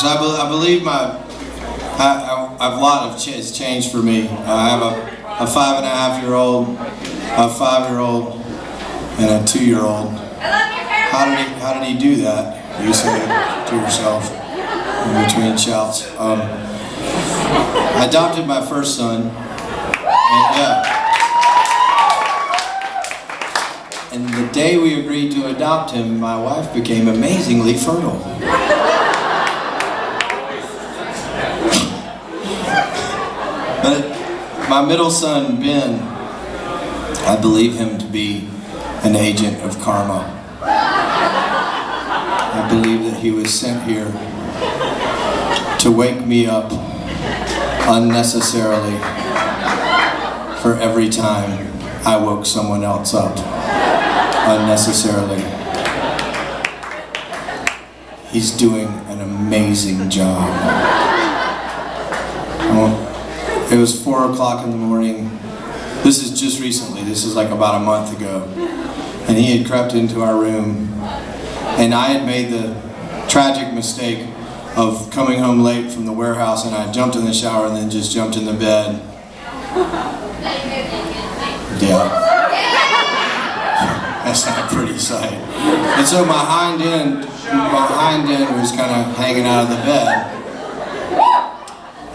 So I believe a lot of has changed for me. I have a 5.5-year-old, a 5-year-old, and a 2-year-old. How did he do that? You say to yourself in between shouts. I adopted my first son, and the day we agreed to adopt him, my wife became amazingly fertile. But my middle son, Ben, I believe him to be an agent of karma. I believe that he was sent here to wake me up unnecessarily for every time I woke someone else up unnecessarily. He's doing an amazing job. It was 4 o'clock in the morning. This is just recently. This is like about a month ago. And he had crept into our room, and I had made the tragic mistake of coming home late from the warehouse, and I jumped in the shower and then just jumped in the bed. Yeah. That's not a pretty sight. And so my hind end was kind of hanging out of the bed.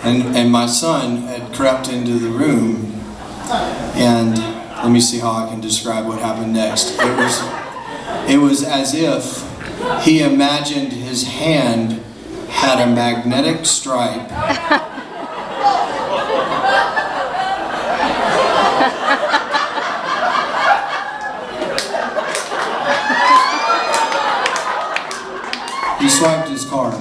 And my son had crept into the room, and let me see how I can describe what happened next. It was as if he imagined his hand had a magnetic stripe. He swiped his card.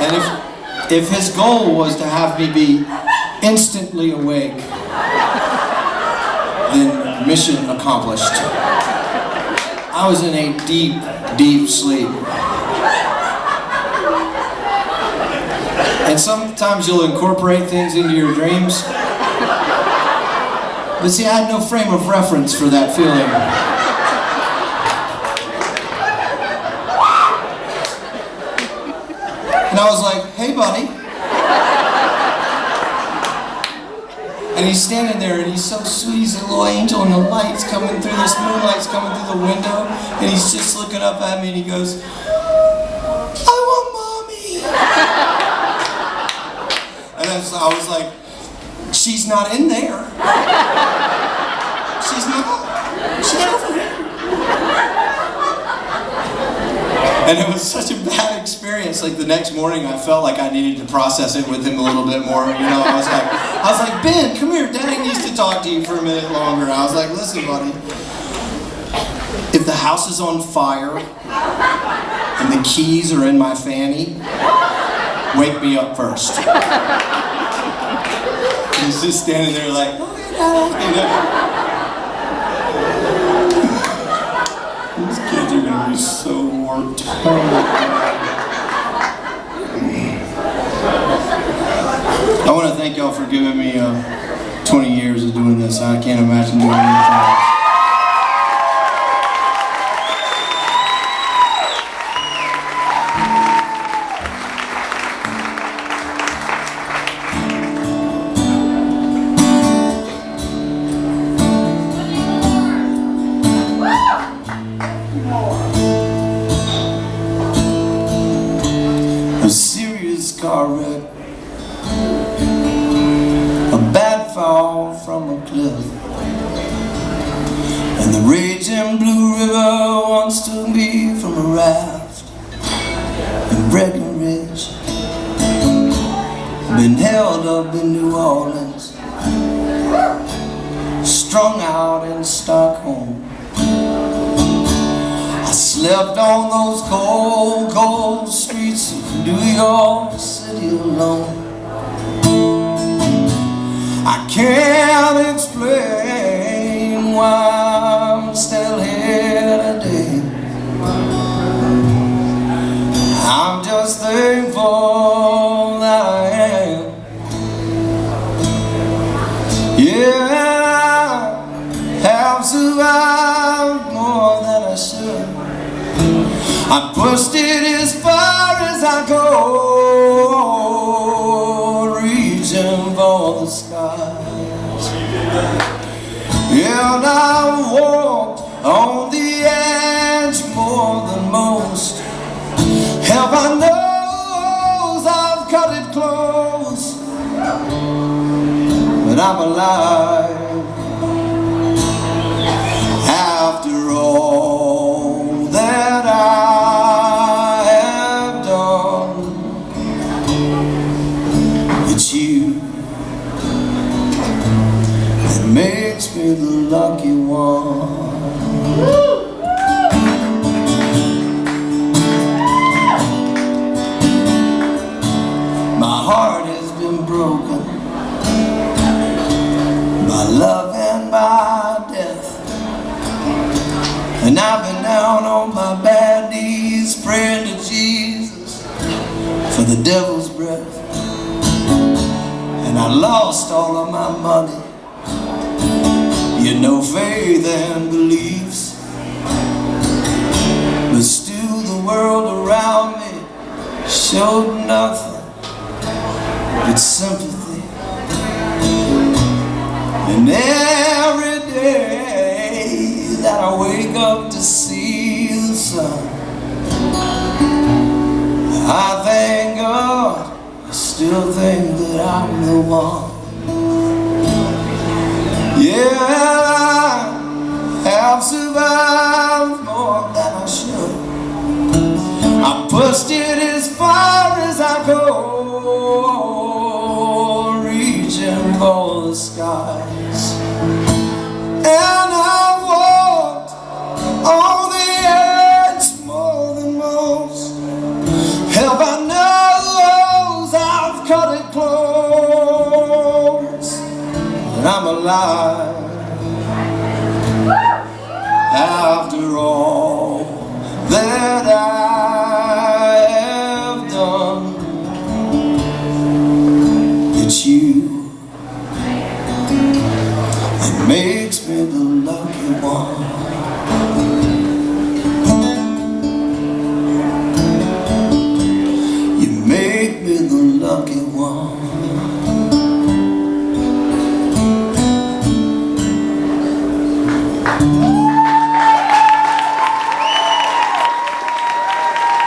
And if his goal was to have me be instantly awake, then mission accomplished. I was in a deep, deep sleep. And sometimes you'll incorporate things into your dreams. But see, I had no frame of reference for that feeling. And I was like, "Hey, buddy." And he's standing there, and he's so sweet. He's a little angel, and the light's coming through, this moonlight's coming through the window, and he's just looking up at me, and he goes, "I want mommy." And I was like, "She's not in there. She's not. She's over here." And it was such a bad experience. Like the next morning, I felt like I needed to process it with him a little bit more. You know, I was like, "Ben, come here. Daddy needs to talk to you for a minute longer." I was like, "Listen, buddy. If the house is on fire and the keys are in my fanny, wake me up first." He's just standing there like, "Oh, you know." These kids are gonna be so warped. I want to thank y'all for giving me 20 years of doing this. I can't imagine doing anything else. A serious car wreck, a bad fall from a cliff, and the raging blue river wants to me from a raft in Breckenridge. Been held up in New Orleans, strung out in Stockholm. I slept on those cold, cold streets of New York City alone. I can't explain why I'm still here today. I'm just thankful that I am. Yeah, I have survived more I pushed it as far as I go, reaching for the skies. And I walked on the edge more than most. Heaven knows I've cut it close, but I'm alive. After all that I have done, it's you that makes me the lucky one. My heart has been broken by love and by death, and I've been down on my bad knees praying to Jesus for the devil's breath. And I lost all of my money, you know, faith and beliefs, but still the world around me showed nothing but sympathy. And every day that I wake up to see the sun, I thank God, I still think that I'm the one. Yeah, I have survived more than I should. I pushed it as far as I go, reaching for the skies. And I walked on the edge more than most. Heaven knows I've cut it close, and I'm alive. After all that I have done, it's you that makes me the lucky one. You make me the lucky one.